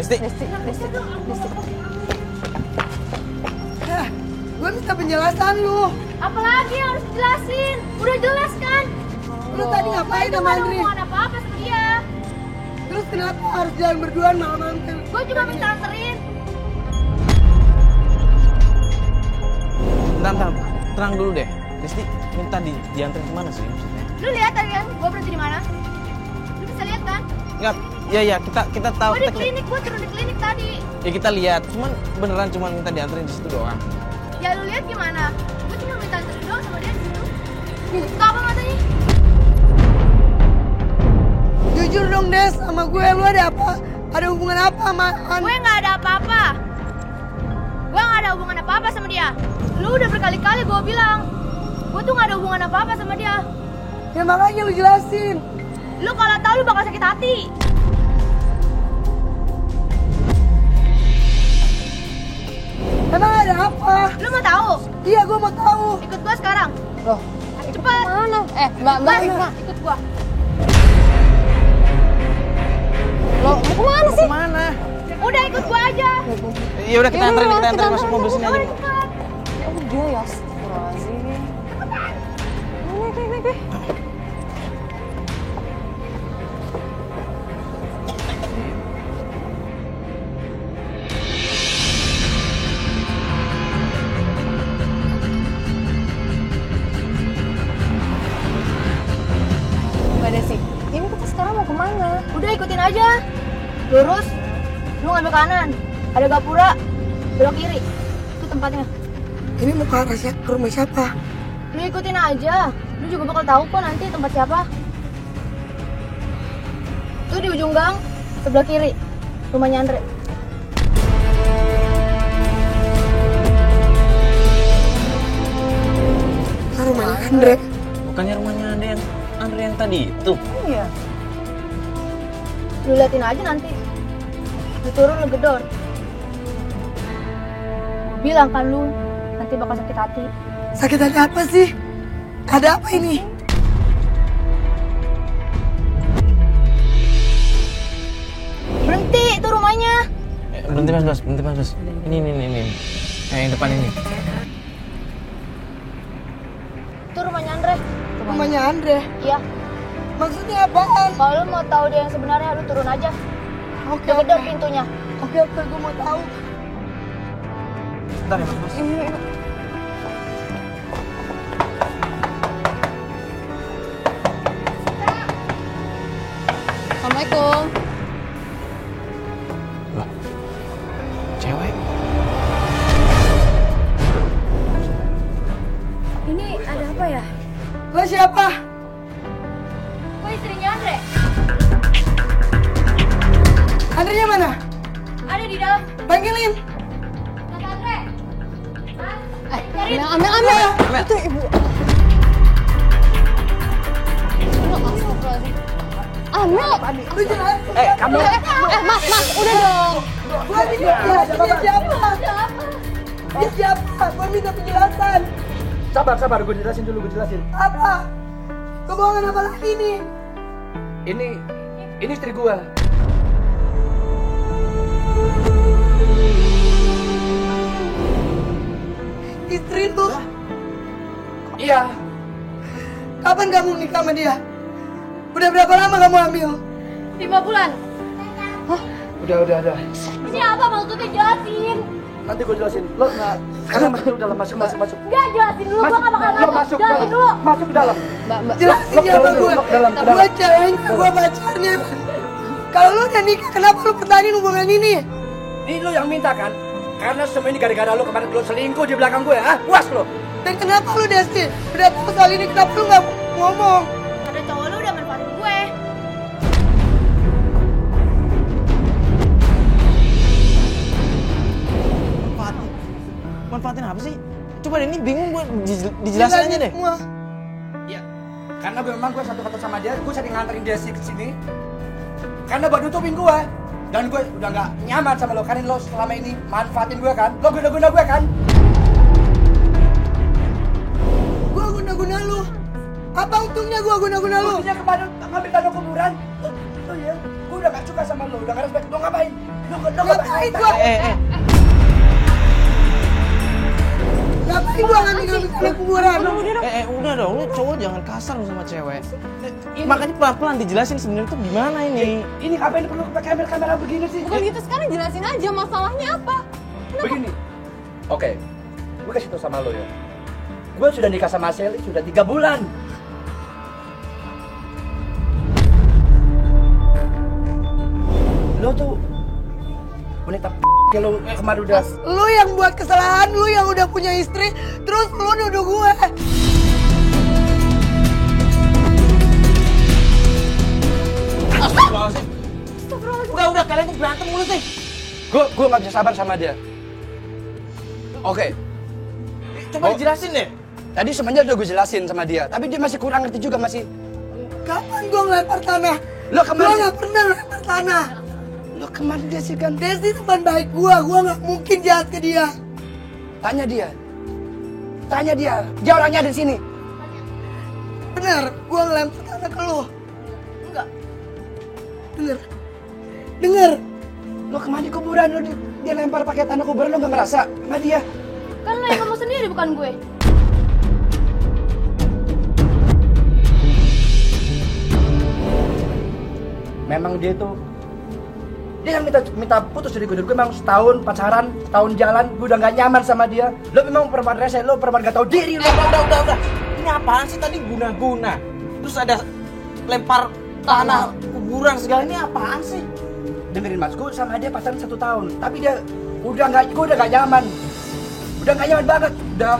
Desti. Gue minta penjelasan lu. Apalagi yang harus dijelasin? Udah jelas kan? Lu tadi ngapain sama Gak ada Andri? hubungan apa-apa sama dia. Terus kenapa harus jalan berduaan malam-malam? Gue cuma minta anterin. Bentar, tenang dulu deh. Desti minta dianterin kemana sih maksudnya? Lu lihat tadi kan? Gue berhenti di mana? Lu bisa lihat kan? Enggak, ya kita tahu. Gue di klinik, gue turun di klinik tadi. Ya kita lihat, beneran cuma minta dianterin di situ doang. Ya lu lihat gimana? Gue cuma minta anterin doang sama dia di situ. Buka apa matanya? Jujur dong Des, sama gue lu ada apa? Ada hubungan apa sama Gue nggak ada apa-apa. Gue nggak ada hubungan apa-apa sama dia. Lu udah berkali-kali gue bilang, gue tuh nggak ada hubungan apa-apa sama dia. Ya makanya lu jelasin. Lu kalau tahu lu bakal sakit hati. Emang ada apa? Lu mau tahu? Iya, gue mau tahu. Ikut gue sekarang. Loh, Cepet. Mana? Mbak. Ikut gue. Lo mau kemana sih? Kemana? Udah ikut gue aja. Ya udah kita anterin masuk mobil sini aja. Udah cepet. Ya udah ya, astagfirullahaladzim. Nih. Mbak Desi, ini kita sekarang mau kemana? Udah ikutin aja. Lurus. Lu ngambil kanan. Ada gapura. Belok kiri. Itu tempatnya. ini mau ke arah siapa? Ke rumah siapa? Lu ikutin aja. Lu juga bakal tahu kok nanti tempat siapa. Tuh di ujung gang, sebelah kiri. Rumahnya Andre. Ke rumahnya Andre. Bukannya rumahnya Andre yang tadi itu? Iya. Lu liatin aja nanti. Lu turun, lu gedor. Bilang kan lu, nanti bakal sakit hati. Sakit hati apa sih? Ada apa ini? Berhenti, itu rumahnya. Berhenti mas bos. Ini. Yang depan ini. Itu rumahnya Andre. Rumahnya Andre. Iya. Maksudnya apaan? Kalau lu mau tahu dia yang sebenarnya, lu turun aja. Oke, Lu gedor pintunya. Oke, gue mau tahu. Bentar ya mas bos. Assalamualaikum. Loh, cewek. Ini ada apa ya? Lo siapa? Gue istrinya Andre. Andre-nya mana? Ada di dalam. Panggilin. Mas Andre. Mas, cariin. Amel. Itu ibu. Astagfirullahaladzim. Amel. Lu jelasin. Kamu. Mas, udah dong. Gue minta penjelasan. Dia siapa? Dia siapa? Gue minta penjelasan. Sabar, gue jelasin dulu, Apa? Kebohongan apa lagi nih? Ini istri gue. Istri lu? Iya. Kapan kamu nikah sama dia? Udah berapa lama kamu hamil? 5 bulan. Udah. Ini apa maksudnya, jelasin. Nanti gue jelasin. Lo nggak. Sekarang masuk dalam, masuk. Enggak, jelasin dulu. Gue gak bakal Lo masuk jelasin dalam. dulu. Masuk ke dalam. Mbak. Jelasin Lo siapa gue? dalam. Gue ceweknya, gue pacarnya. Kalau lu udah nikah, kenapa lu pertahanin hubungan ini? Ini lo yang minta kan? Karena semua ini gara-gara lo kemarin lo selingkuh di belakang gue, ah? Puas lo? Dan kenapa lu Desti? Udah tahu soal ini, kenapa lu gak ngomong? Karena cowok lu udah manfaatin gue. Manfaatin apa sih? Coba deh, ini bingung gue dijelasin aja deh. Semua. Iya. Karena memang gue satu kata sama dia, gue sering nganterin dia ke sini. Karena buat nutupin gue. Dan gue udah gak nyaman sama lo, karena lo selama ini manfaatin gue kan? Lo guna-guna gue kan? Gue guna-guna lu. Apa untungnya gue guna-guna lu? Buktinya kemarin ngambil tanah kuburan. Oh ya, gue udah gak suka sama lo, udah gak respect. Lo ngapain? Ngapain gua? Ngapain gua ngambil tanah kuburan? Udah dong, lu cowok jangan kasar lu sama cewek. Makanya pelan-pelan dijelasin sebenarnya tuh gimana ini. Ini ngapain perlu pakai kamera begini sih? Bukan gitu, sekarang jelasin aja masalahnya apa. Begini. Oke. Gue kasih tau sama lo ya. Gue sudah nikah sama Sally sudah 3 bulan. Lo tuh wanita ya lo kemarin udah. Lu yang buat kesalahan, lu yang udah punya istri, terus lu nuduh gue. Astagfirullahaladzim. Udah kalian tuh berantem mulu sih. Gue nggak bisa sabar sama dia. Oke. Coba dijelasin deh. Tadi sebenarnya udah gue jelasin sama dia, tapi dia masih kurang ngerti juga masih. Kapan gua ngelempar tanah? Lo Gua kemarin. nggak pernah ngelempar tanah. Lo kemarin dia sih kan. Desi teman baik gua nggak mungkin jahat ke dia. Tanya dia. Dia orangnya ada di sini. Bener, gua ngelempar tanah ke lu. Enggak. Denger. Lo kemarin di kuburan lo dia lempar pakai tanah kuburan lo nggak merasa sama dia. Kan lo yang ngomong sendiri bukan gue. Memang dia yang minta putus dari gue memang setahun pacaran, setahun jalan, gue udah nggak nyaman sama dia. Lo memang perempuan rese, lo perempuan gak tahu diri. Udah. Ini apaan sih tadi guna-guna? Terus ada lempar tanah kuburan segala, ini apaan sih? Dengerin mas, gue sama dia pacaran 1 tahun, tapi dia gue udah nggak nyaman banget, udah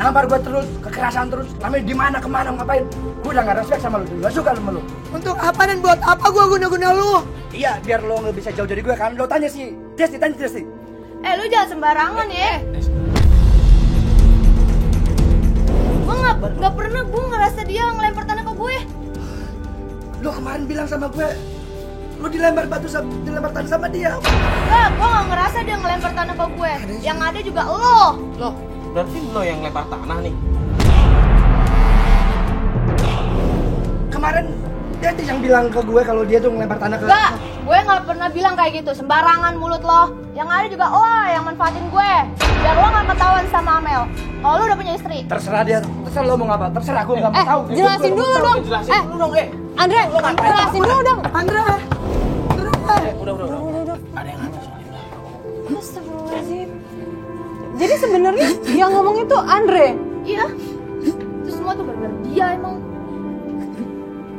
nampar gue terus, kekerasan terus, namanya di mana kemana ngapain, gue udah nggak respect sama lo, nggak suka sama lo. Untuk apa dan buat apa gua guna-guna lu? Iya, biar lo nggak bisa jauh dari gue kan, lo tanya sih, tanya Desi. Lu jangan sembarangan ya. Gue nggak pernah gue ngerasa dia ngelempar tanah ke gue. Lo kemarin bilang sama gue, lo dilempar tanah sama dia. Enggak, gue nggak ngerasa dia ngelempar tanah ke gue. Yang ada juga lo. Loh, berarti lo yang lempar tanah nih? Kemarin dia tuh yang bilang ke gue kalau dia tuh ngelempar tanah ke. Enggak, gue nggak pernah bilang kayak gitu. Sembarangan mulut lo. Yang ada juga lo yang manfaatin gue. Biar lo nggak ketahuan sama Amel. Kalau lo udah punya istri. Terserah dia, terserah lo mau ngapa, terserah gue nggak mau tahu. Jelasin dulu dong. Jelasin dulu dong, Andre, jelasin dulu dong. Andra. Udah. Ada yang aneh soalnya. Astagfirullahaladzim. Jadi sebenarnya yang ngomong itu Andre. Iya. Itu semua tuh benar dia emang.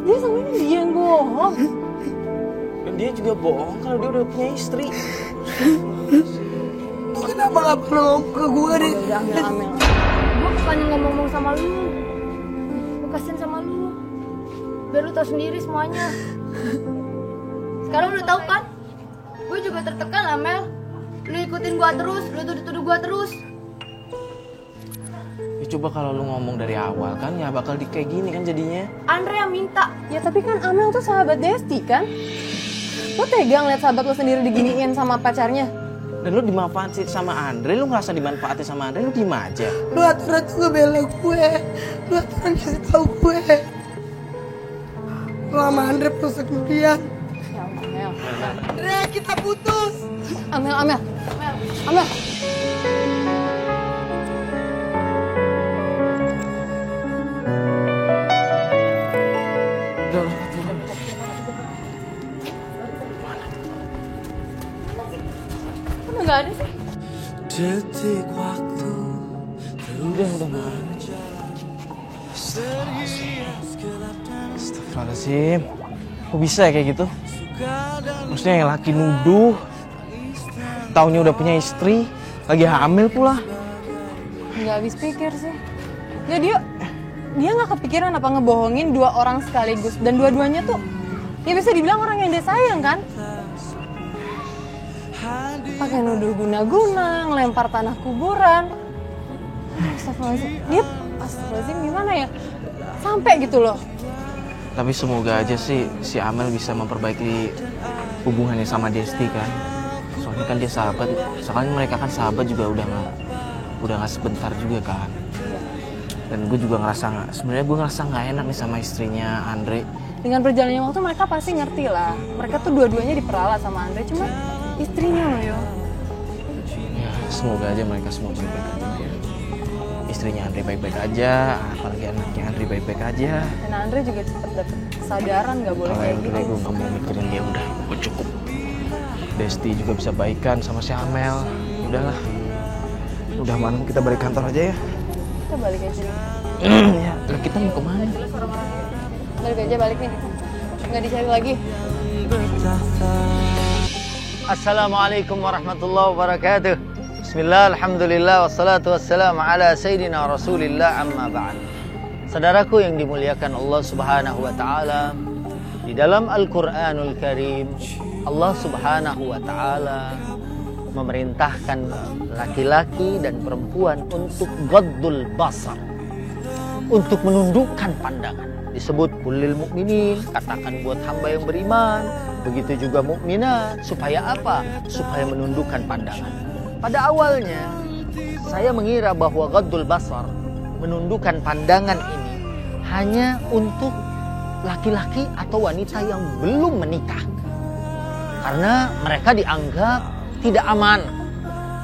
Dia sama ini dia yang bohong. Dan dia juga bohong kalau dia udah punya istri. Lu kenapa gak pernah ngomong ke gue deh? Udah ambil. Gue bukannya ngomong sama lu. Gue kasihan sama lu. Biar lu tahu sendiri semuanya. Sekarang udah tahu kan? Gue juga tertekan lah Mel. Lu ikutin gua terus, lu tuduh gua terus. Ya coba kalau lu ngomong dari awal kan ya bakal kayak gini kan jadinya. Andre yang minta. Ya tapi kan Amel tuh sahabat Desti kan? Lo tega ngeliat sahabat lo sendiri diginiin sama pacarnya? Dan lu dimanfaatin sama Andre, lu ngerasa dimanfaatin sama Andre, lu diem aja. Lu aturan juga bela gue. Lu aturan kasih tau gue. Lu sama Andre perusak durian. Ya Amel. Andre, kita putus. Amel. Kok nggak ada sih? Detik waktu Udah. Astagfirullahaladzim. Kok bisa ya kayak gitu? Maksudnya yang laki nuduh, taunya udah punya istri, lagi hamil pula. Nggak habis pikir sih. Nggak, dia nggak kepikiran apa ngebohongin 2 orang sekaligus. Dan dua-duanya tuh ya bisa dibilang orang yang dia sayang kan. Pakai nuduh guna-guna, ngelempar tanah kuburan. Astagfirullahaladzim, gimana ya? Sampai gitu loh. Tapi semoga aja sih si Amel bisa memperbaiki hubungannya sama Desti kan. Soalnya kan dia sahabat, soalnya mereka kan sahabat juga udah nggak sebentar juga kan. Dan gue juga sebenarnya gue ngerasa nggak enak nih sama istrinya Andre. Dengan berjalannya waktu mereka pasti ngerti lah. Mereka tuh dua-duanya diperalat sama Andre, cuma istrinya loh yo. Ya, semoga aja mereka semua baik-baik aja ya. Istrinya Andre baik-baik aja, apalagi anaknya Andre baik-baik aja. Dan Andre juga cepet dapet kesadaran gak boleh Kalau kayak yang gitu. gue gak mau mikirin dia, udah gue cukup. Desti juga bisa baikan sama si Amel. Udahlah, udah malam kita balik kantor aja ya. Kita balik aja nih. Ya, lah kita mau kemana? Balik aja, balik nih. Nggak dicari lagi. Assalamualaikum warahmatullahi wabarakatuh. Bismillah, alhamdulillah, wassalatu wassalamu ala sayyidina rasulillah, amma ba'd. Saudaraku yang dimuliakan Allah subhanahu wa ta'ala, di dalam Al-Quranul Karim, Allah subhanahu wa ta'ala memerintahkan laki-laki dan perempuan untuk ghaddul basar, untuk menundukkan pandangan. Disebut kulil mukminin, katakan buat hamba yang beriman, begitu juga mukminat. Supaya apa? Supaya menundukkan pandangan. Pada awalnya saya mengira bahwa ghaddul basar, menundukkan pandangan ini hanya untuk laki-laki atau wanita yang belum menikah, karena mereka dianggap tidak aman,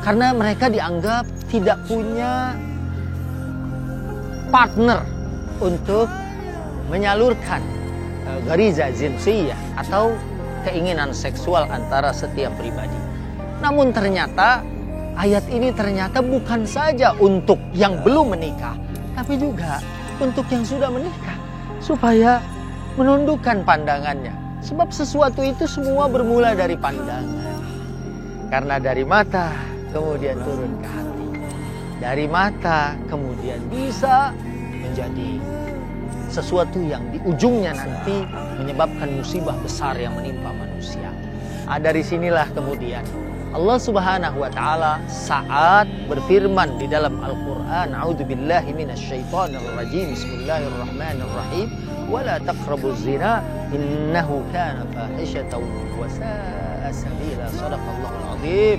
karena mereka dianggap tidak punya partner untuk menyalurkan gariza jinsiyah atau keinginan seksual antara setiap pribadi. Namun ternyata ayat ini ternyata bukan saja untuk yang belum menikah, tapi juga untuk yang sudah menikah, supaya menundukkan pandangannya. Sebab sesuatu itu semua bermula dari pandangan. Karena dari mata kemudian turun ke hati. Dari mata kemudian bisa menjadi sesuatu yang di ujungnya nanti menyebabkan musibah besar yang menimpa manusia. Dari sinilah kemudian Allah subhanahu wa ta'ala saat berfirman di dalam Al-Quran, A'udzubillahi minasyaitonirrajim, Bismillahirrahmanirrahim, wala taqrabuz zina innahu kana fahishatan wa sa'a sabila. Shadaqallahul azim.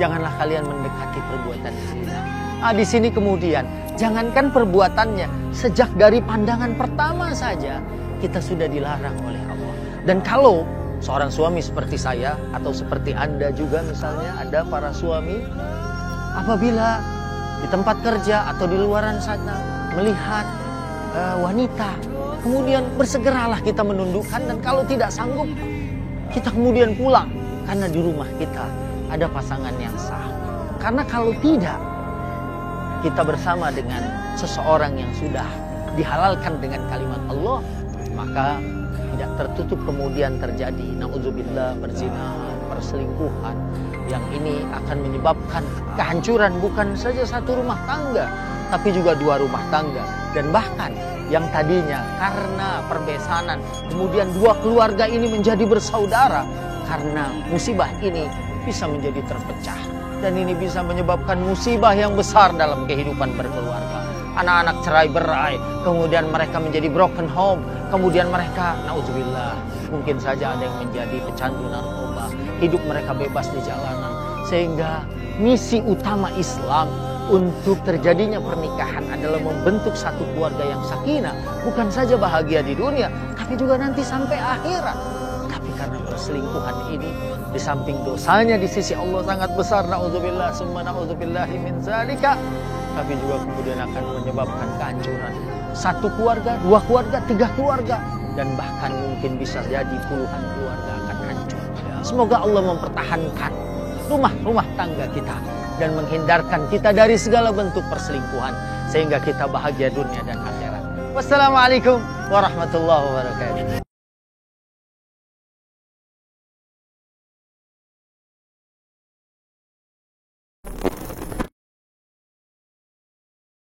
Janganlah kalian mendekati perbuatan zina. Di sini kemudian jangankan perbuatannya, sejak dari pandangan pertama saja kita sudah dilarang oleh Allah. Dan kalau seorang suami seperti saya atau seperti Anda juga misalnya, ada para suami apabila di tempat kerja atau di luaran sana melihat wanita, kemudian bersegeralah kita menundukkan, dan kalau tidak sanggup kita kemudian pulang karena di rumah kita ada pasangan yang sah. Karena kalau tidak, kita bersama dengan seseorang yang sudah dihalalkan dengan kalimat Allah, maka tidak tertutup kemudian terjadi na'udzubillah perzinahan, perselingkuhan, yang ini akan menyebabkan kehancuran bukan saja satu rumah tangga, tapi juga dua rumah tangga. Dan bahkan yang tadinya karena perbesanan, kemudian dua keluarga ini menjadi bersaudara, karena musibah ini bisa menjadi terpecah. Dan ini bisa menyebabkan musibah yang besar dalam kehidupan berkeluarga. Anak-anak cerai berai, kemudian mereka menjadi broken home, kemudian mereka, na'udzubillah, mungkin saja ada yang menjadi pecandu narkoba, hidup mereka bebas di jalanan. Sehingga misi utama Islam untuk terjadinya pernikahan adalah membentuk satu keluarga yang sakinah, bukan saja bahagia di dunia, tapi juga nanti sampai akhirat. Tapi karena perselingkuhan ini, di samping dosanya di sisi Allah sangat besar, na'udzubillah, summa na'udzubillahi min zalika, tapi juga kemudian akan menyebabkan kehancuran satu keluarga, dua keluarga, tiga keluarga, dan bahkan mungkin bisa jadi puluhan keluarga akan hancur. Semoga Allah mempertahankan rumah-rumah tangga kita dan menghindarkan kita dari segala bentuk perselingkuhan, sehingga kita bahagia dunia dan akhirat. Wassalamualaikum warahmatullahi wabarakatuh.